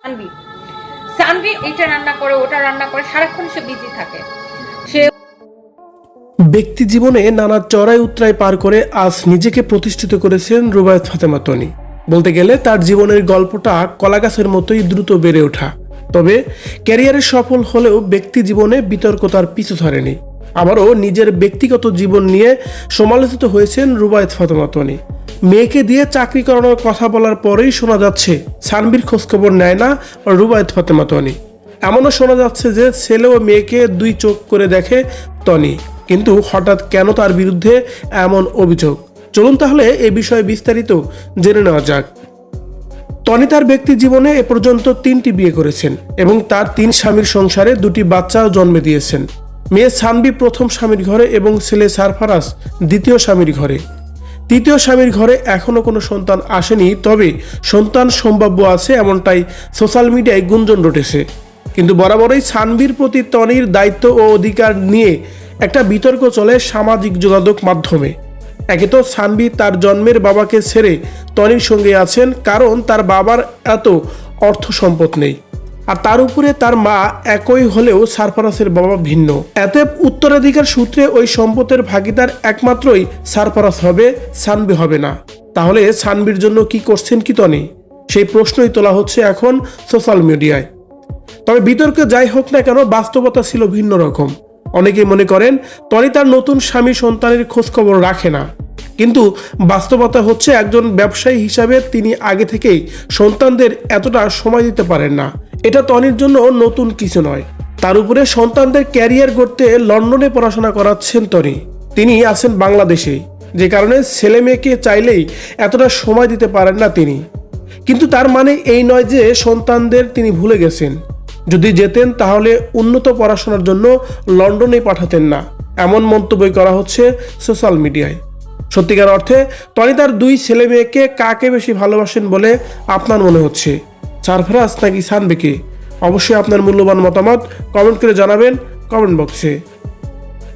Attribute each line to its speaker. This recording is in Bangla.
Speaker 1: সানভি সানভি এটা রান্না করে ওটা রান্না করে সারাক্ষণ সে বিজি থাকে। সে
Speaker 2: ব্যক্তি জীবনে নানা চড়াই উতরাই পার করে আজ নিজেকে প্রতিষ্ঠিত করেছেন রুবায়েত ফাতেমা তনি। বলতে গেলে তার জীবনের গল্পটা কলাগাছের মতোই দ্রুত বেড়ে ওঠা। তবে ক্যারিয়ারে সফল হলেও ব্যক্তি জীবনে বিতর্ক তার পিছু ধরেনি। আবারও নিজের ব্যক্তিগত জীবন নিয়ে সমালোচিত হয়েছেন রুবায়েত ফাতেমা তনি। মেয়েকে দিয়ে চাকরি করানোর কথা বলার পরেই শোনা যাচ্ছে সানভীর খোঁজখবর নেয় না রুবায়েত ফাতেমা তনি। এমনও শোনা যাচ্ছে যে ছেলে ও মেয়েকে দুই চোখ করে দেখে তনি। কিন্তু হঠাৎ কেন তার বিরুদ্ধে এমন অভিযোগ? চলুন তাহলে এ বিষয়ে বিস্তারিত জেনে নেওয়া যাক। তনি তার ব্যক্তি জীবনে এ পর্যন্ত 3টি বিয়ে করেছেন এবং তার 3 স্বামীর সংসারে 2টি বাচ্চাও জন্ম দিয়েছেন। মেয়ে সানভি প্রথম স্বামীর ঘরে এবং ছেলে সারফারাজ দ্বিতীয় স্বামীর ঘরে। তৃতীয় স্বামীর ঘরে এখনো কোনো সন্তান আসেনি, তবে সন্তান সম্ভাব্য আছে এমনটাই সোশ্যাল মিডিয়ায় গুঞ্জন রটেছে। কিন্তু বরাবরই সানভির প্রতি তনির দায়িত্ব ও অধিকার নিয়ে একটা বিতর্ক চলে সামাজিক যোগাযোগ মাধ্যমে। একে তো সানভি তার জন্মের বাবাকে ছেড়ে তনির সঙ্গে আছেন, কারণ তার বাবার এত অর্থ সম্পদ নেই। আর তার উপরে তার মা একই হলেও সারফারাজের বাবা ভিন্ন। এতে উত্তরাধিকার সূত্রে ওই সম্পদের ভাগিদার একমাত্রই সারফারাজ হবে, সানভি হবে না। তাহলে সানভির জন্য কি করছেন কি তনি? সেই প্রশ্নই তোলা হচ্ছে এখন সোশ্যাল মিডিয়ায়। তবে বিতর্কে যাই হোক না কেন, বাস্তবতা ছিল ভিন্ন রকম। অনেকেই মনে করেন তনি তার নতুন স্বামী সন্তানের খোঁজখবর রাখে না, কিন্তু বাস্তবতা হচ্ছে একজন ব্যবসায়ী হিসাবে তিনি আগে থেকেই সন্তানদের এতটা সময় দিতে পারেন না। এটা তনির জন্য নতুন কিছু নয়। তার উপরে সন্তানদের ক্যারিয়ার গড়তে লন্ডনে পড়াশোনা করাচ্ছেন তনি। তিনি আছেন বাংলাদেশে, যে কারণে ছেলে মেয়েকে চাইলেই এতটা সময় দিতে পারেন না তিনি। কিন্তু তার মানে এই নয় যে সন্তানদের তিনি ভুলে গেছেন। যদি যেতেন তাহলে উন্নত পড়াশোনার জন্য লন্ডনে পাঠাতেন না, এমন মন্তব্য করা হচ্ছে সোশ্যাল মিডিয়ায়। সত্যিকার অর্থে তনি তার 2 ছেলে মেয়েকে কাকে বেশি ভালোবাসেন বলে আপনার মনে হচ্ছে? সারফারাজ নাকি সানভিকে? অবশ্যই আপনার মূল্যবান মতামত কমেন্ট করে জানাবেন কমেন্ট বক্সে।